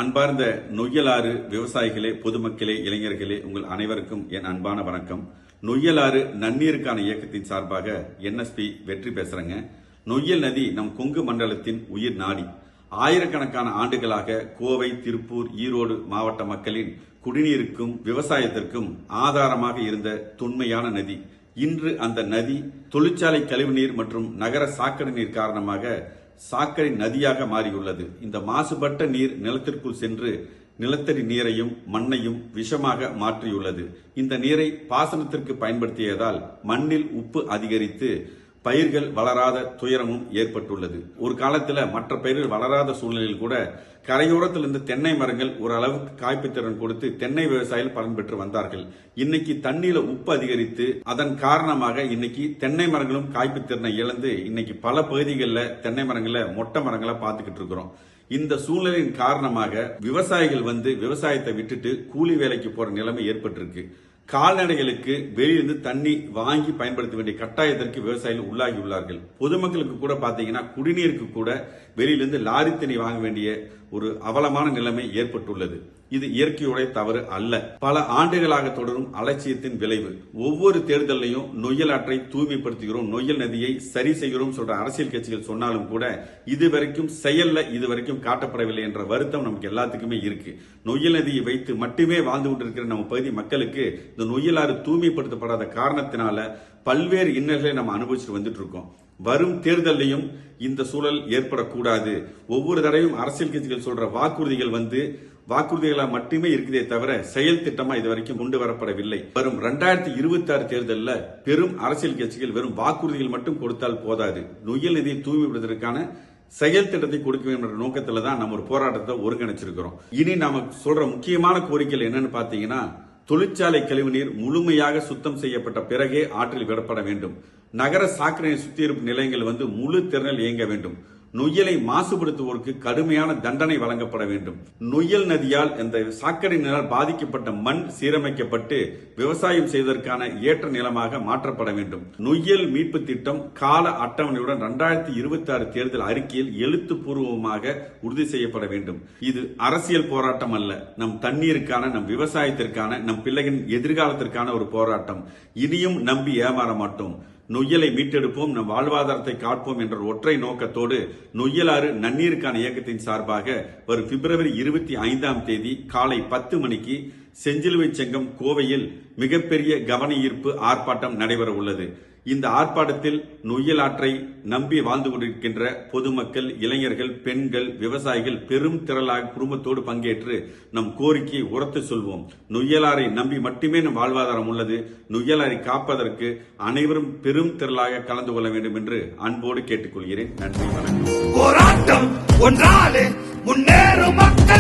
அன்பார்ந்த நொய்யலாறு விவசாயிகளே, பொதுமக்களே, இளைஞர்களே, உங்கள் அனைவருக்கும் என் அன்பான வணக்கம். நொய்யலாறு நன்னீருக்கான இயக்கத்தின் சார்பாக NSP வெற்றி பேசுறேங்க. நொய்யல் நதி நம் கொங்கு மண்டலத்தின் உயிர் நாடி. ஆயிரக்கணக்கான ஆண்டுகளாக கோவை, திருப்பூர், ஈரோடு மாவட்ட மக்களின் குடிநீருக்கும் விவசாயத்திற்கும் ஆதாரமாக இருந்த தொன்மையான நதி. இன்று அந்த நதி தொழிற்சாலை கழிவுநீர் மற்றும் நகர சாக்கடை நீர் காரணமாக சாக்கடை நதியாக மாறியுள்ளது. இந்த மாசுபட்ட நீர் நிலத்திற்குள் சென்று நிலத்தடி நீரையும் மண்ணையும் விஷமாக மாற்றியுள்ளது. இந்த நீரை பாசனத்திற்கு பயன்படுத்தியதால் மண்ணில் உப்பு அதிகரித்து பயிர்கள் வளராத துயரமும் ஏற்பட்டுள்ளது. ஒரு காலத்தில் மற்ற பயிர்கள் வளராத சூழ்நிலையில் கூட கரையோரத்தில் இருந்த தென்னை மரங்கள் ஓரளவுக்கு காய்ப்பு திறன் கொடுத்து தென்னை விவசாயிகள் பலன் பெற்று வந்தார்கள். இன்னைக்கு தண்ணீர உப்பு அதிகரித்து அதன் காரணமாக இன்னைக்கு தென்னை மரங்களும் காய்ப்பு திறனை இழந்து இன்னைக்கு பல பகுதிகளில் தென்னை மரங்களை மொட்டை மரங்களை பார்த்துக்கிட்டு இருக்கிறோம். இந்த சூழ்நிலையின் காரணமாக விவசாயிகள் விவசாயத்தை விட்டுட்டு கூலி வேலைக்கு போற நிலைமை ஏற்பட்டிருக்கு. கால்நடைகளுக்கு வெளியிலிருந்து தண்ணி வாங்கி பயன்படுத்த வேண்டிய கட்டாயத்திற்கு விவசாயிகள் உள்ளாகி உள்ளார்கள். பொதுமக்களுக்கு கூட பாத்தீங்கன்னா குடிநீருக்கு கூட வெளியிலிருந்து லாரி தண்ணி வாங்க வேண்டிய ஒரு அவலமான நிலைமை ஏற்பட்டுள்ளது. இது இயற்கையுடைய தவறு அல்ல, பல ஆண்டுகளாக தொடரும் அலட்சியத்தின் விளைவு. ஒவ்வொரு தேர்தலையும் நொய்யல் ஆற்றை தூய்மைப்படுத்துகிறோம், நொய்யல் நதியை சரி செய்கிறோம் சொல்ற அரசியல் கட்சிகள் சொன்னாலும் கூட இதுவரைக்கும் செயல்ல இதுவரைக்கும் காட்டப்படவில்லை என்ற வருத்தம் நமக்கு எல்லாத்துக்குமே இருக்கு. நொய்யல் நதியை வைத்து மட்டுமே வாழ்ந்து கொண்டிருக்கிற நம்ம பகுதி மக்களுக்கு இந்த நொய்யலாறு தூய்மைப்படுத்தப்படாத காரணத்தினால பல்வேறு இன்னல்களை நம்ம அனுபவிச்சுட்டு வந்துட்டு இருக்கோம். வரும் தேர்தலையும் இந்த சூழல் ஏற்படக்கூடாது. ஒவ்வொரு தடவையும் அரசியல் கட்சிகள் சொல்ற வாக்குறுதிகளா மட்டுமே இருக்குதே தவிர செயல் திட்டமா இதுவரைக்கும் கொண்டு வரப்படவில்லை. வரும் 2026 தேர்தலில் பெரும் அரசியல் கட்சிகள் வெறும் வாக்குறுதிகள் மட்டும் கொடுத்தால் போதாது, நொய்யல் நதியை தூய்மைப்படுத்துவதற்கான செயல் திட்டத்தை கொடுக்க வேண்டும் என்ற நோக்கத்துல தான் நம்ம ஒரு போராட்டத்தை ஒருங்கிணைச்சிருக்கிறோம். இனி நாம சொல்ற முக்கியமான கோரிக்கைகள் என்னன்னு பாத்தீங்கன்னா, தொழிற்சாலை கழிவுநீர் முழுமையாக சுத்தம் செய்யப்பட்ட பிறகே ஆற்றில் விடப்பட வேண்டும். நகர சாக்கடை சுத்திகரிப்பு நிலையங்கள் முழு திறனில் இயங்க வேண்டும். நொய்யலை மாசுபடுத்துவோருக்கு கடுமையான தண்டனை வழங்கப்பட வேண்டும். நொய்யல் நதியால் இந்த சாக்கடை நீரால் பாதிக்கப்பட்ட மண் சீரமைக்கப்பட்டு விவசாயம் செய்வதற்கான ஏற்ற நிலமாக மாற்றப்பட வேண்டும். நொய்யல் மீட்பு திட்டம் கால அட்டவணையுடன் 2026 தேர்தல் அறிக்கையில் எழுத்துப்பூர்வமாக உறுதி செய்யப்பட வேண்டும். இது அரசியல் போராட்டம் அல்ல, நம் தண்ணீருக்கான, நம் விவசாயத்திற்கான, நம் பிள்ளைகளின் எதிர்காலத்திற்கான ஒரு போராட்டம். இனியும் நம்பி ஏமாற மாட்டோம். நொய்யலை மீட்டெடுப்போம், நம் வாழ்வாதாரத்தை காப்போம் என்ற ஒற்றை நோக்கத்தோடு நொய்யலாறு நன்னீருக்கான இயக்கத்தின் சார்பாக வரும் பிப்ரவரி 25ஆம் தேதி காலை 10 மணிக்கு செஞ்சிலுவை செங்கம் கோவையில் மிகப்பெரிய கவன ஈர்ப்பு ஆர்ப்பாட்டம் நடைபெற உள்ளது. இந்த ஆர்ப்பாட்டத்தில் நொய்யல் ஆற்றை நம்பி வாழ்ந்து கொண்டிருக்கின்ற பொதுமக்கள், இளைஞர்கள், பெண்கள், விவசாயிகள் பெரும் திரளாக குடும்பத்தோடு பங்கேற்று நம் கோரிக்கையை உரத்து சொல்வோம். நொய்யலாரை நம்பி மட்டுமே நம் வாழ்வாதாரம் உள்ளது. நொய்யலாரை காப்பதற்கு அனைவரும் பெரும் திரளாக கலந்து கொள்ள வேண்டும் என்று அன்போடு கேட்டுக்கொள்கிறேன். நன்றி, வணக்கம். போராட்டம் ஒன்றாலே முன்னேறும் மக்கள்.